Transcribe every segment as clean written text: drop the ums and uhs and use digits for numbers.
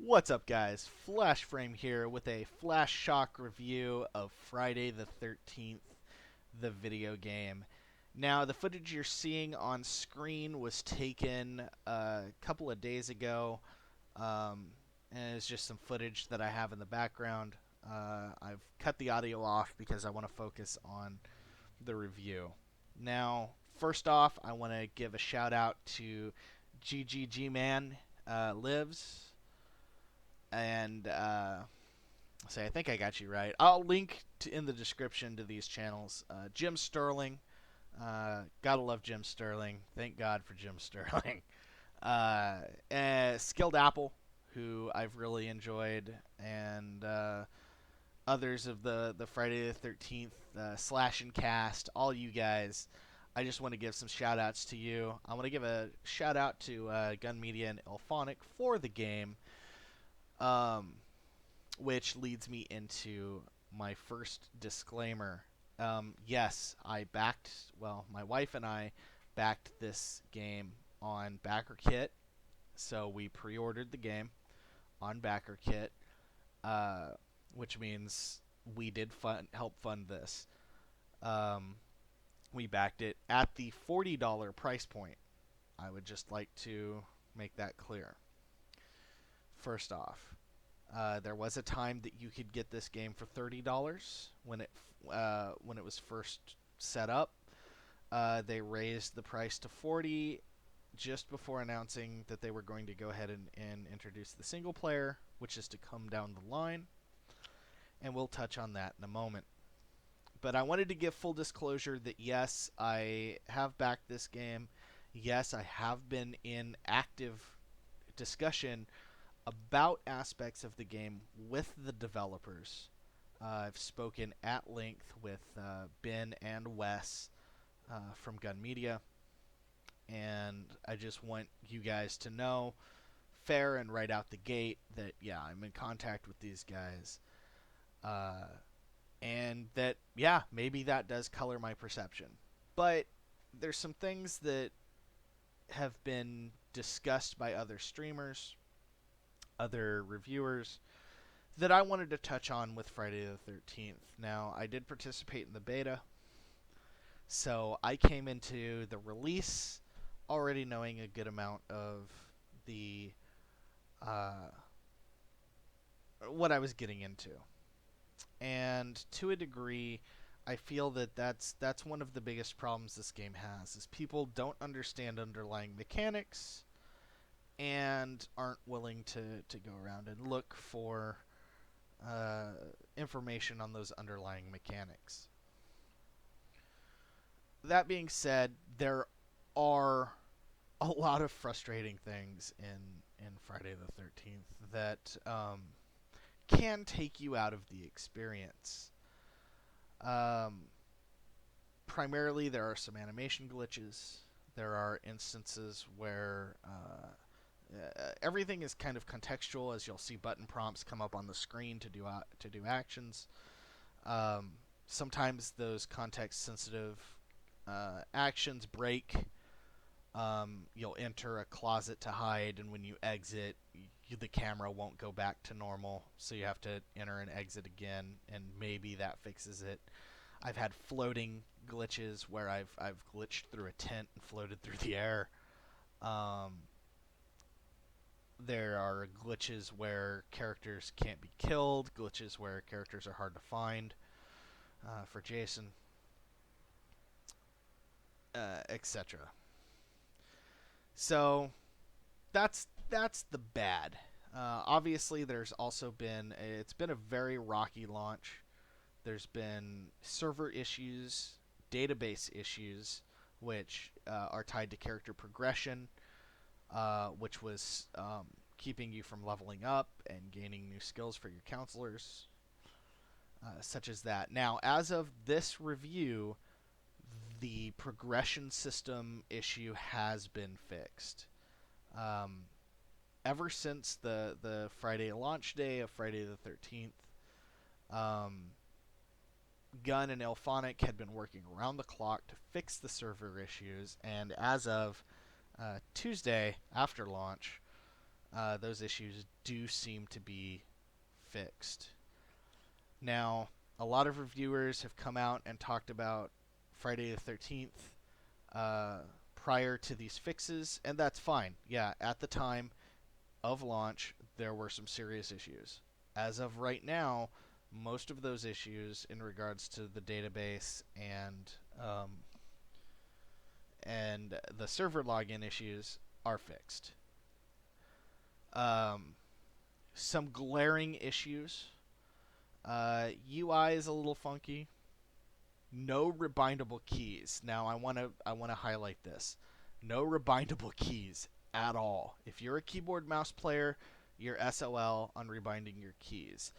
What's up, guys? Flash Frame here with a Flash Shock review of Friday the 13th, the video game. Now, the footage you're seeing on screen was taken a couple of days ago, and it's just some footage that I have in the background. I've cut the audio off because I want to focus on the review. Now, first off, I want to give a shout out to GGG Man Lives and say I think I got you right. I'll link in the description to these channels. Jim Sterling, gotta love Jim Sterling. Thank God for Jim Sterling. Skilled Apple, who I've really enjoyed, and others of the Friday the 13th Slash and Cast, all you guys. I just want to give some shout outs to you. I want to give a shout out to Gun Media and Illphonic for the game. Which leads me into my first disclaimer. Yes, my wife and I backed this game on BackerKit. So we pre-ordered the game on BackerKit, which means we did help fund this. We backed it at the $40 price point. I would just like to make that clear. First off, there was a time that you could get this game for $30 when it was first set up. They raised the price to $40 just before announcing that they were going to go ahead and introduce the single player, which is to come down the line, and we'll touch on that in a moment. But I wanted to give full disclosure that yes, I have backed this game. Yes, I have been in active discussion about aspects of the game with the developers. I've spoken at length with Ben and Wes from Gun Media, and I just want you guys to know, fair and right out the gate, that yeah, I'm in contact with these guys, and that yeah, maybe that does color my perception. But there's some things that have been discussed by other streamers, other reviewers, that I wanted to touch on with Friday the 13th. Now, I did participate in the beta, so I came into the release already knowing a good amount of the what I was getting into. And to a degree, I feel that that's one of the biggest problems this game has, is people don't understand underlying mechanics and aren't willing to go around and look for information on those underlying mechanics. That being said, there are a lot of frustrating things in Friday the 13th that can take you out of the experience. Primarily, there are some animation glitches. There are instances where everything is kind of contextual, as you'll see button prompts come up on the screen to do actions. Sometimes those context-sensitive actions break. You'll enter a closet to hide, and when you exit, the camera won't go back to normal, so you have to enter and exit again, and maybe that fixes it. I've had floating glitches where I've glitched through a tent and floated through the air. There are glitches where characters can't be killed, glitches where characters are hard to find for Jason, etc. So that's the bad. Obviously, there's also been it's been a very rocky launch. There's been server issues, database issues, which are tied to character progression, which was keeping you from leveling up and gaining new skills for your counselors, such as that. Now, as of this review, the progression system issue has been fixed. Ever since the Friday launch day of Friday the 13th, Gun and Illphonic had been working around the clock to fix the server issues, and as of Tuesday after launch, those issues do seem to be fixed. Now, a lot of reviewers have come out and talked about Friday the 13th prior to these fixes, and that's fine. Yeah, at the time of launch, there were some serious issues. As of right now, most of those issues in regards to the database and the server login issues are fixed. Um, some glaring issues. UI is a little funky. No rebindable keys. Now I want to highlight this. No rebindable keys at all. If you're a keyboard mouse player, you're SOL on rebinding your keys.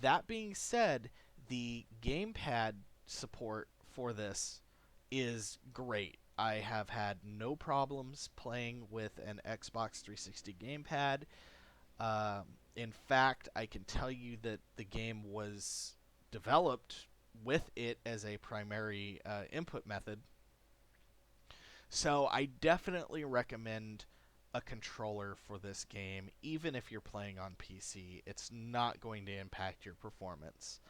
That being said, the gamepad support for this is great. I have had no problems playing with an Xbox 360 gamepad. In fact, I can tell you that the game was developed with it as a primary input method. So I definitely recommend a controller for this game, even if you're playing on PC. It's not going to impact your performance.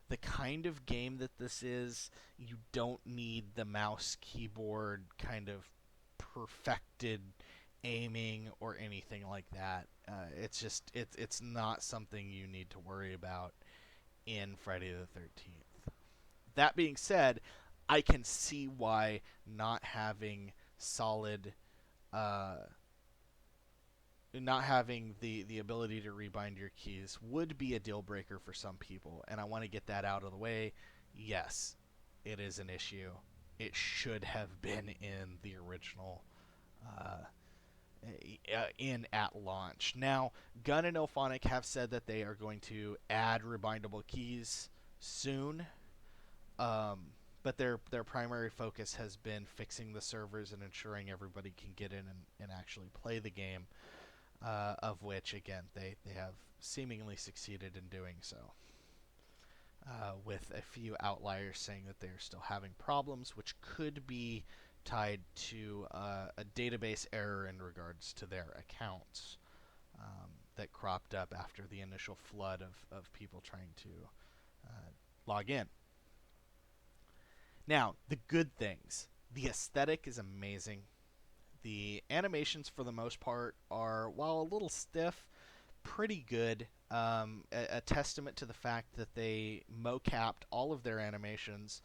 The kind of game that this is, you don't need the mouse keyboard kind of perfected aiming or anything like that. It's not something you need to worry about in Friday the 13th. That being said, I can see why not having solid, uh, not having the ability to rebind your keys would be a deal breaker for some people, and I want to get that out of the way. Yes, it is an issue. It should have been in the original uh, in at launch. Now, Gun and Illphonic have said that they are going to add rebindable keys soon, but their primary focus has been fixing the servers and ensuring everybody can get in and actually play the game, of which, again, they have seemingly succeeded in doing so. With a few outliers saying that they're still having problems, which could be tied to a database error in regards to their accounts that cropped up after the initial flood of people trying to log in. Now, the good things. The aesthetic is amazing. The animations, for the most part, are, while a little stiff, pretty good. A testament to the fact that they mocapped all of their animations.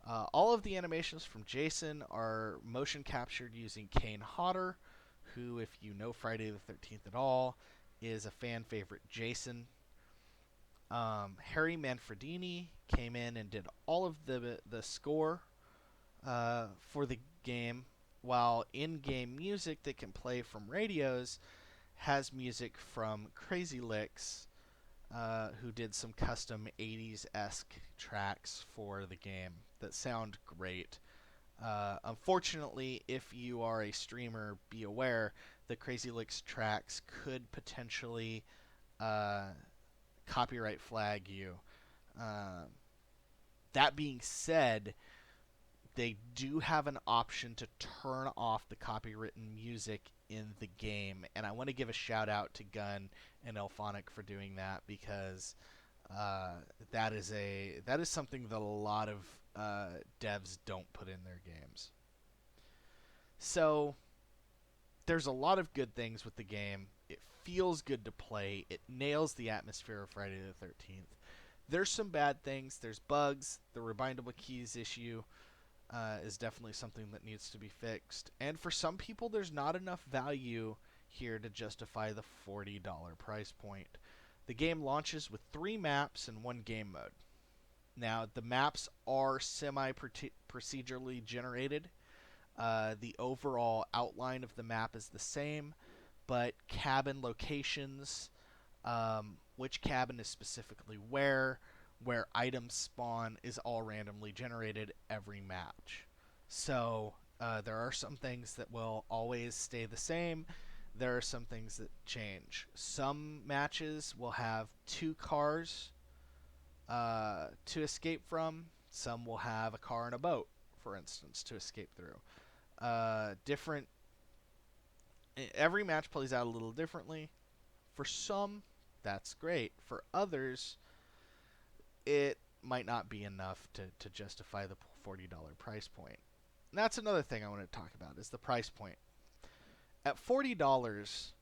All of the animations from Jason are motion captured using Kane Hodder, who, if you know Friday the 13th at all, is a fan favorite Jason. Harry Manfredini came in and did all of the score for the game, while in-game music that can play from radios has music from Crazy Licks, who did some custom 80s-esque tracks for the game that sound great. Unfortunately, if you are a streamer, be aware the Crazy Licks tracks could potentially copyright flag you. That being said, they do have an option to turn off the copywritten music in the game, and I want to give a shout out to Gun and Illphonic for doing that, because that is something that a lot of devs don't put in their games. So there's a lot of good things with the game. It feels good to play. It nails the atmosphere of Friday the 13th. There's some bad things. There's bugs. The rebindable keys issue is definitely something that needs to be fixed. And for some people, there's not enough value here to justify the $40 price point. The game launches with 3 maps and 1 game mode. Now, the maps are semi-procedurally generated. The overall outline of the map is the same, but cabin locations, which cabin is specifically where items spawn, is all randomly generated every match. So there are some things that will always stay the same. There are some things that change. Some matches will have 2 cars to escape from. Some will have a car and a boat, for instance, to escape through. Every match plays out a little differently. For some, that's great. For others, it might not be enough to justify the $40 price point. And that's another thing I want to talk about is the price point. At $40,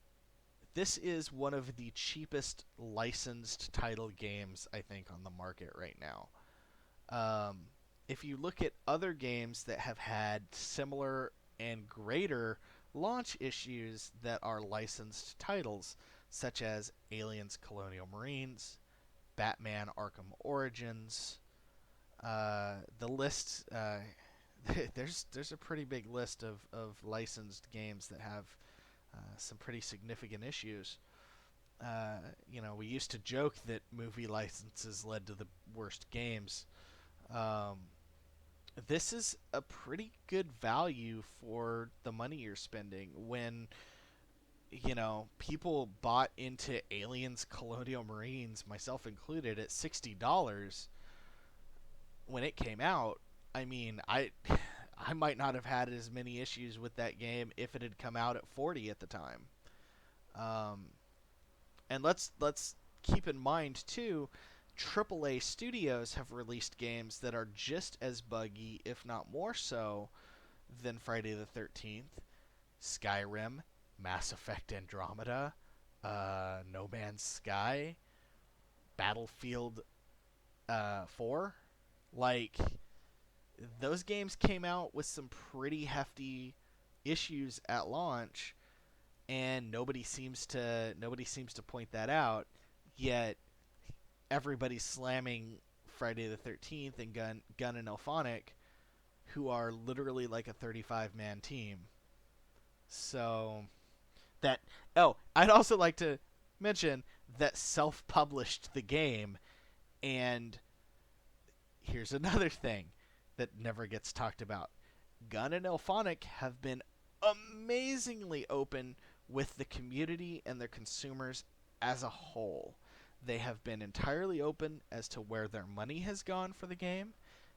this is one of the cheapest licensed title games, I think, on the market right now. If you look at other games that have had similar and greater launch issues that are licensed titles, such as Aliens Colonial Marines, Batman Arkham Origins, the list, there's a pretty big list of licensed games that have some pretty significant issues. We used to joke that movie licenses led to the worst games. This is a pretty good value for the money you're spending when, people bought into Aliens Colonial Marines, myself included, at $60 when it came out. I mean, I might not have had as many issues with that game if it had come out at 40 at the time. And let's keep in mind too, AAA studios have released games that are just as buggy, if not more so, than Friday the 13th. Skyrim, Mass Effect Andromeda, No Man's Sky, Battlefield 4. Like, those games came out with some pretty hefty issues at launch, and nobody seems to point that out. Yet everybody's slamming Friday the 13th and Gun and Illphonic, who are literally like a 35-man team. So I'd also like to mention that self-published the game, and here's another thing that never gets talked about. Gun and Illphonic have been amazingly open with the community and their consumers as a whole. They have been entirely open as to where their money has gone for the game.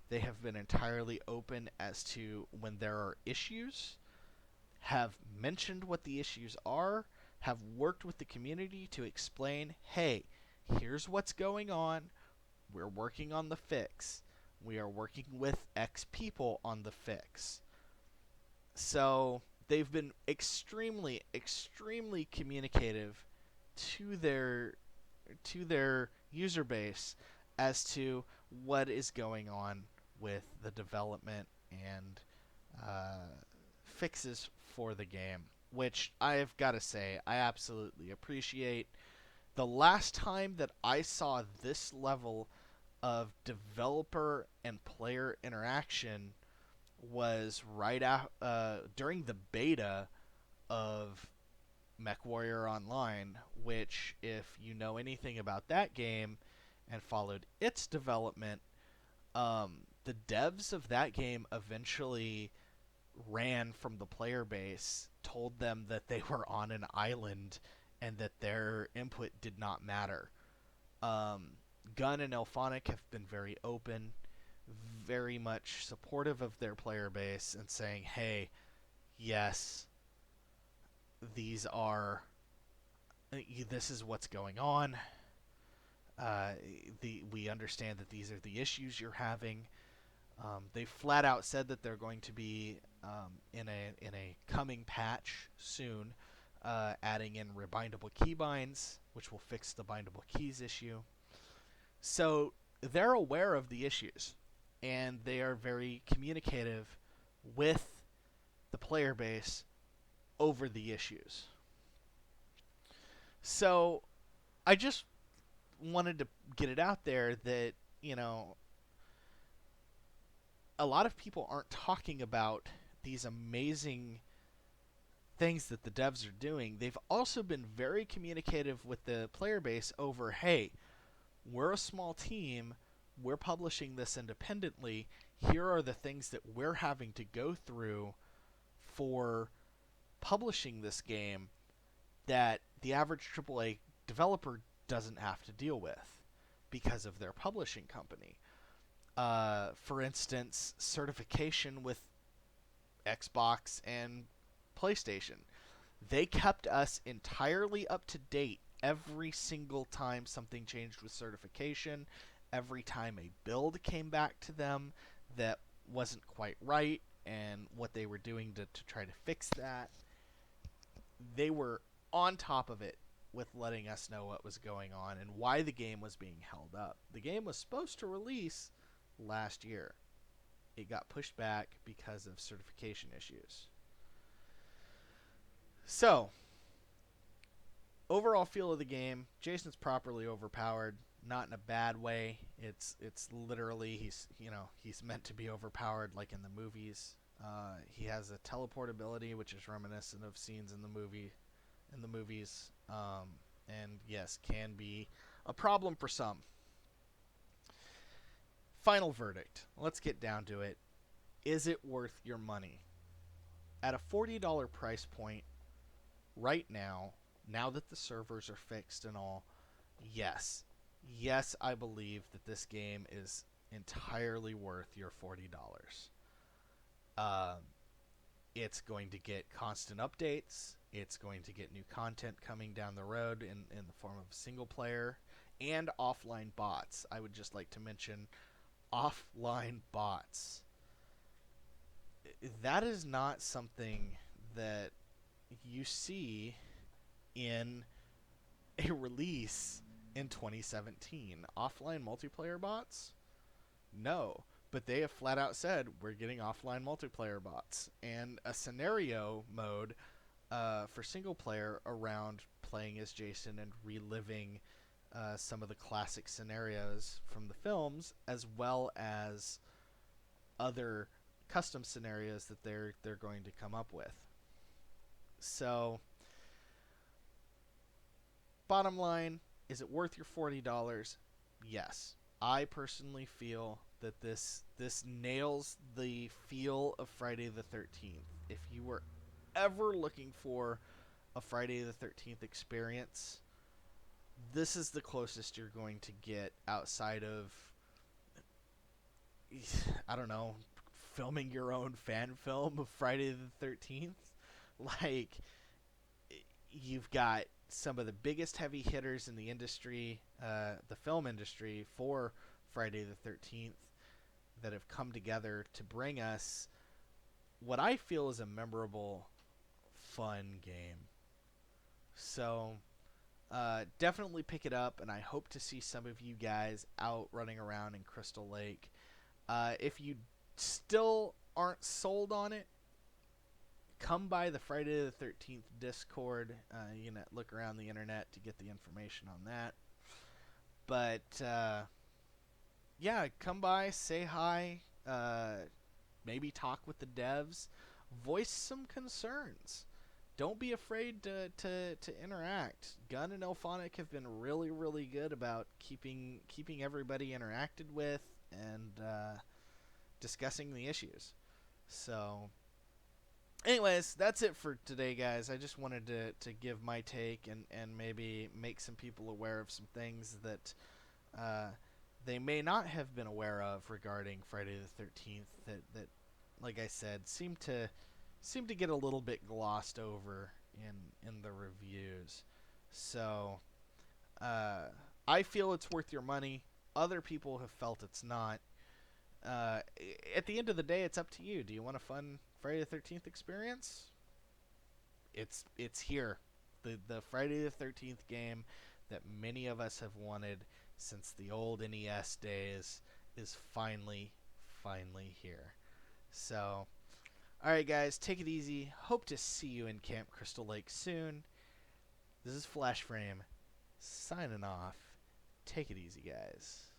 They have been entirely open as to when there are issues, have mentioned what the issues are, have worked with the community to explain, hey, here's what's going on. We're working on the fix. We are working with X people on the fix. So they've been extremely, extremely communicative to their user base as to what is going on with the development and fixes for the game, which I've got to say I absolutely appreciate. The last time that I saw this level of developer and player interaction was right out during the beta of MechWarrior Online, which, if you know anything about that game and followed its development, the devs of that game eventually ran from the player base, told them that they were on an island and that their input did not matter. Gun and Illphonic have been very open, very much supportive of their player base, and saying, hey, yes, this is what's going on. We understand that these are the issues you're having. They flat out said that they're going to be in a coming patch soon, adding in rebindable keybinds, which will fix the bindable keys issue. So they're aware of the issues, and they are very communicative with the player base over the issues. So I just wanted to get it out there that, a lot of people aren't talking about these amazing things that the devs are doing. They've also been very communicative with the player base over, hey, we're a small team, we're publishing this independently, here are the things that we're having to go through for publishing this game that the average AAA developer doesn't have to deal with because of their publishing company. For instance, certification with Xbox and PlayStation. They kept us entirely up to date every single time something changed with certification, every time a build came back to them that wasn't quite right, and what they were doing to try to fix that, they were on top of it with letting us know what was going on and why the game was being held up. The game was supposed to release last year. It got pushed back because of certification issues. So, overall feel of the game, Jason's properly overpowered, not in a bad way. It's literally he's meant to be overpowered like in the movies. He has a teleportability which is reminiscent of scenes in the movies, and yes, can be a problem for some. Final verdict. Let's get down to it. Is it worth your money? At a $40 price point right now that the servers are fixed and all, yes. Yes, I believe that this game is entirely worth your $40. It's going to get constant updates. It's going to get new content coming down the road in the form of single player and offline bots. I would just like to mention offline bots. That is not something that you see in a release in 2017. Offline multiplayer bots? No. But they have flat out said, we're getting offline multiplayer bots. And a scenario mode for single player around playing as Jason and reliving some of the classic scenarios from the films, as well as other custom scenarios that they're going to come up with. So, bottom line, is it worth your $40? Yes. I personally feel that this nails the feel of Friday the 13th. If you were ever looking for a Friday the 13th experience, this is the closest you're going to get outside of, I don't know, filming your own fan film of Friday the 13th. Like, you've got some of the biggest heavy hitters in the industry, the film industry, for Friday the 13th that have come together to bring us what I feel is a memorable, fun game. So, definitely pick it up, and I hope to see some of you guys out running around in Crystal Lake. If you still aren't sold on it, come by the Friday the 13th Discord. You can look around the internet to get the information on that. But, yeah, come by, say hi, maybe talk with the devs, voice some concerns. Don't be afraid to interact. Gun and Illphonic have been really, really good about keeping everybody interacted with and discussing the issues. So, anyways, that's it for today, guys. I just wanted to give my take and maybe make some people aware of some things that they may not have been aware of regarding Friday the 13th that like I said, seem to get a little bit glossed over in the reviews. So, I feel it's worth your money. Other people have felt it's not. At the end of the day, it's up to you. Do you want a fun Friday the 13th experience? It's here. The Friday the 13th game that many of us have wanted since the old NES days is finally here. So, alright guys, take it easy. Hope to see you in Camp Crystal Lake soon. This is Flashframe, signing off. Take it easy, guys.